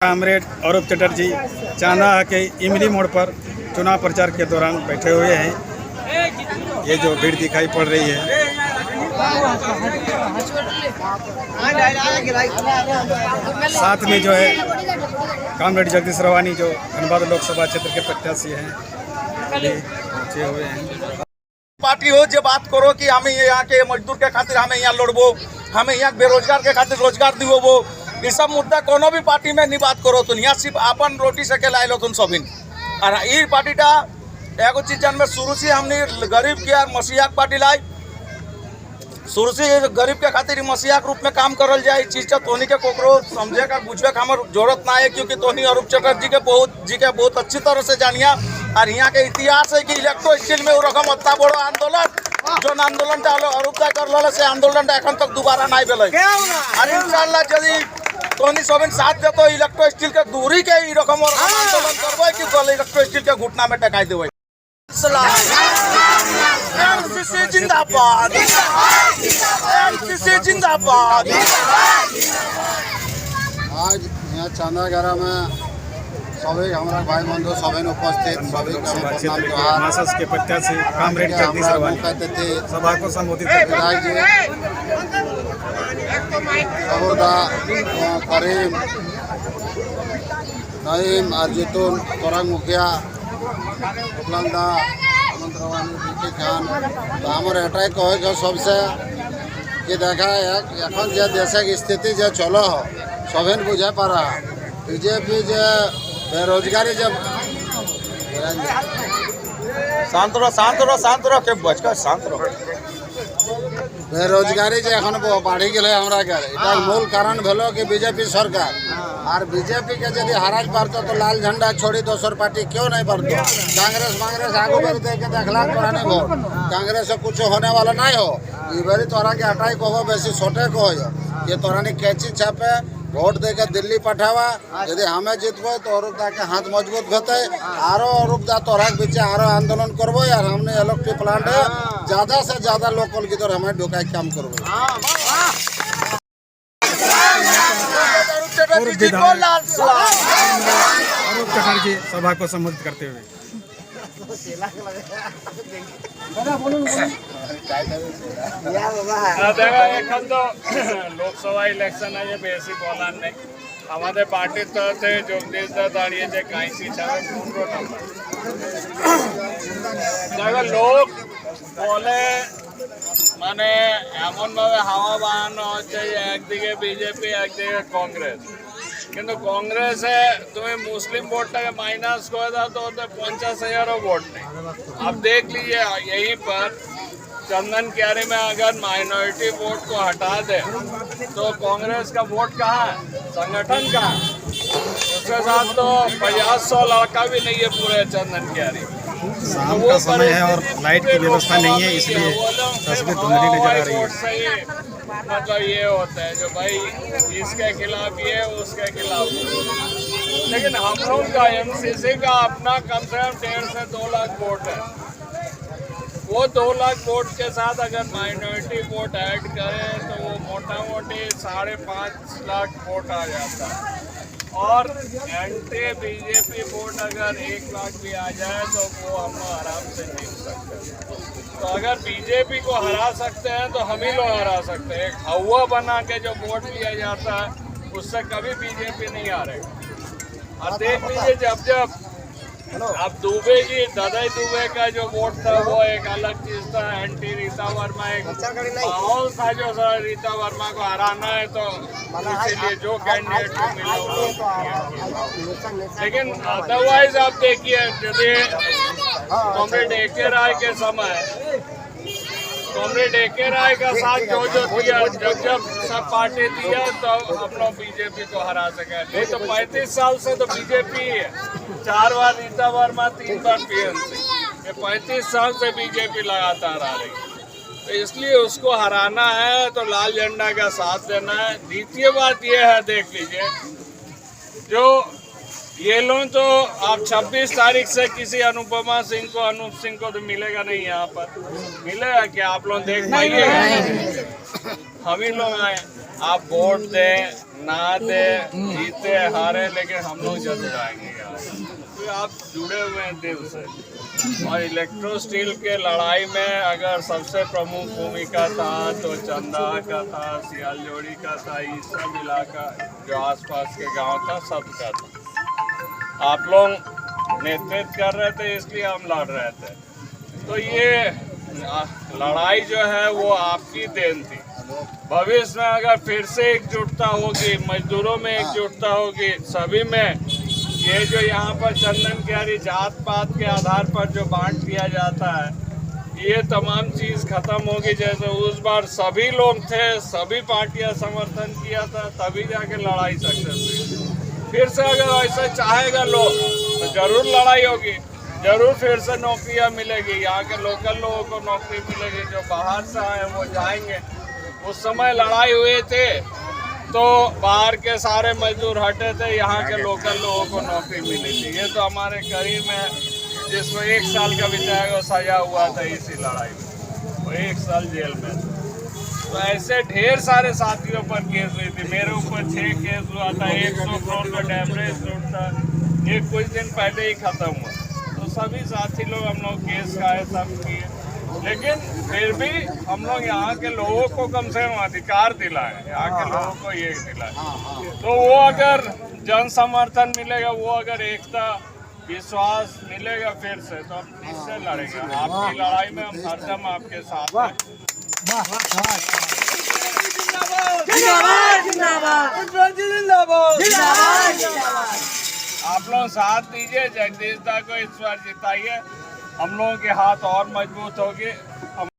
Comrade अरूप चटर्जी चांदा के इमली मोड़ पर चुनाव प्रचार के दौरान बैठे हुए हैं। ये जो भीड़ दिखाई पड़ रही है, साथ में जो है कामरेड जगदीश रवानी जो धनबाद लोकसभा क्षेत्र के प्रत्याशी हैं, पहुंचे हुए हैं। पार्टी हो जो बात करो कि हमें यहाँ के मजदूर के खातिर हमें यहाँ लड़बो, हमें यहाँ बेरोजगार के खातिर रोजगार दिवो, ये सब मुद्दा कोनो भी पार्टी में नहीं बात करो तो यहाँ सिर्फ अपन रोटी से के लाइलो तुम सबिन। और ये पार्टीटा एगो चीज में शुरू से हमने गरीब के और मसीहा पार्टी लाई, शुरू से गरीब के खातिर मसीहा के रूप में काम करल जाए। चीज का तोहनी के कोकरो समझे का बुझे का हमार जरूरत ना है, क्योंकि तोहनी अरूप चटर्जी के बहुत अच्छी तरह से जानिया। और यहाँ के इतिहास है कि इलेक्ट्रो स्टील में रकम इतना बड़ो आंदोलन जो आंदोलन अरूप कर से आंदोलन एखन तक दोबारा नहीं भेल। और इंशाल्लाह यदि तोहनी सबिन साथ दे तो इलेक्ट्रो स्टील के दूरी के रकम आंदोलन करबे कि इलेक्ट्रो स्टील के घुटना में टकाई देवे। एमसीसी जिंदाबाद, एमसीसी जिंदाबाद। आज यहाँ चांदागारा में सभी हमारा भाई बंधु सभी उपस्थित सभी मासस के प्रत्याशी कामरेड जगदीश रवानी सभा को संबोधित करते करीम नईम अर्जुन तोरंग मुखिया उपलंदा रवानी खान तो हमारे एटाई कहे सबसे कि देखा एखन जे देश स्थिति जो चलो सभी बुझे पारा बीजेपी जे बेरोजगारी जब शांत रहो के बचकर शांत रहो। बेरोजगारी जो एखन बढ़ी गए हमरा के मूल कारण भेलो कि बीजेपी सरकार और बीजेपी के यदि हराज पारतो तो लाल झंडा छोड़ी दोसर पार्टी क्यों नहीं पड़तो। कांग्रेस आगू बढ़ दे के देखला तोरा नहीं भोट कांग्रेस से कुछ होने वाला नहीं हो। ई बारी तोरा के हटाई कहो बेसी छोटे कहो ये तोरा ने कैची छापे वोट दे के दिल्ली पठावा। यदि हमें जीतबो तो अरूपदा के हाथ मजबूत होते आरो अरूपदा तोरा के बीच आरो आंदोलन करबो यार। हमने इलेक्ट्रिक प्लांट ज्यादा से ज्यादा लोकल की तरह हमें ढुकाई काम करबो। अरूप चटर्जी सभा को संबोधित करते हुए এখন তো লোকসভা ইলেকশন আছে, বেশি বলার নেই। আমাদের পার্টির তরফে জগদীশ দা দাঁড়িয়েছে কাঁইসি ছাড়া 15 নম্বর। দেখো লোক বলে মানে এমনভাবে হাওয়া বানানো হচ্ছে যে একদিকে বিজেপি একদিকে কংগ্রেস, কিন্তু কংগ্রেসে তুমি मुस्लिम वोटটাকে माइनस कर दो तो 50,000 वोट नहीं। अब देख लीजिए यहीं पर चंदन क्यारी में अगर माइनॉरिटी वोट को हटा दे तो कांग्रेस का वोट कहाँ है, संगठन कहाँ है? उसके साथ तो 50-100 लड़का भी नहीं है पूरे चंदन क्यारी। शाम का समय है और लाइट की व्यवस्था नहीं है, इसलिए तस्वीर धुंधली नजर आ रही है। मतलब ये होता है जो भाई इसके खिलाफ ये उसके खिलाफ, लेकिन हम लोग का एमसीसी का अपना कम से कम 1.5 से 2 लाख वोट है। वो 2 लाख वोट के साथ अगर माइनॉरिटी वोट ऐड करें तो वो मोटा मोटी 5.5 लाख वोट आ जाता है। और एंटी बीजेपी वोट अगर 1 लाख भी आ जाए तो वो हम आराम से जीत सकते हैं। तो अगर बीजेपी को हरा सकते हैं तो हम ही लोग हरा सकते हैं। एक हवा बना के जो वोट लिया जाता है उससे कभी बीजेपी नहीं हारेगा। और देख लीजिए जब अब दुबे की ददाई दुबे का जो वोट था वो एक अलग चीज था, एंटी रीता वर्मा एक माहौल था जो सर रीता वर्मा को हराना है तो इसीलिए जो कैंडिडेट को मिला। लेकिन अदरवाइज आप देखिए यदि कॉमरेड AK राय के समय कॉमरेड AK राय का साथ जो दिया जब सब पार्टी दिया तो हम लोग बीजेपी को हरा सके। नहीं तो 35 साल से तो बीजेपी है, 4 बार रीता वर्मा 3 बार PNC, ये 35 साल से बीजेपी लगातार आ रही है। तो इसलिए उसको हराना है तो लाल झंडा का साथ देना है। द्वितीय बात ये है, देख लीजिए जो ये लोग तो आप 26 तारीख से किसी अनुपमा सिंह को अनूप सिंह को तो मिलेगा नहीं, यहाँ पर मिलेगा क्या आप लोग देख पाइएगा? हम ही लोग आए आप वोट दें ना दें, जीते हारे, लेकिन हम लोग जरूर आएंगे यार, तो आप जुड़े हुए हैं दिल से। और इलेक्ट्रो स्टील के लड़ाई में अगर सबसे प्रमुख भूमिका था तो चंदा का था, सियालजोड़ी का था, ये सब इलाका जो आसपास के गांव था सबका था। आप लोग नेतृत्व कर रहे थे, इसलिए हम लड़ रहे थे। तो ये लड़ाई जो है वो आपकी देन थी। भविष्य में अगर फिर से एकजुटता होगी, मजदूरों में एकजुटता होगी, सभी में, ये जो यहाँ पर चंदन क्यारी जात पात के आधार पर जो बांट दिया जाता है, ये तमाम चीज़ खत्म होगी। जैसे उस बार सभी लोग थे, सभी पार्टियां समर्थन किया था, तभी जाके लड़ाई सक्सेस हुई। फिर से अगर ऐसा चाहेगा लोग तो जरूर लड़ाई होगी, जरूर फिर से नौकरियां मिलेगी, यहाँ के लोकल लोगों को नौकरी मिलेगी, जो बाहर से आए वो जाएंगे। उस समय लड़ाई हुई थे तो बाहर के सारे मजदूर हटे थे, यहाँ के लोकल लोगों को नौकरी मिली थी। ये तो हमारे करीब में जिसको 1 साल का विधायक सजा हुआ था इसी लड़ाई में, वो 1 साल जेल में। तो ऐसे ढेर सारे साथियों पर केस हुई थी। मेरे ऊपर 6 केस हुआ था, 100 करोड़ का डैमेज रोड था, ये कुछ दिन पहले ही खत्म हुआ। तो सभी साथी लोग हम लोग केस खाए, सब किए, लेकिन फिर भी हम लोग यहाँ के लोगों को कम से कम अधिकार दिलाए, यहाँ के लोगों को ये दिलाए। तो वो अगर जन समर्थन मिलेगा, वो अगर एकता विश्वास मिलेगा फिर से, तो हम निश्चय लड़ेंगे। आपकी लड़ाई में हम हरदम आपके साथ हैं। आप लोग साथ दीजिए, जगदीश दा को इस बार जिताइए, हम लोगों के हाथ और मजबूत होगी।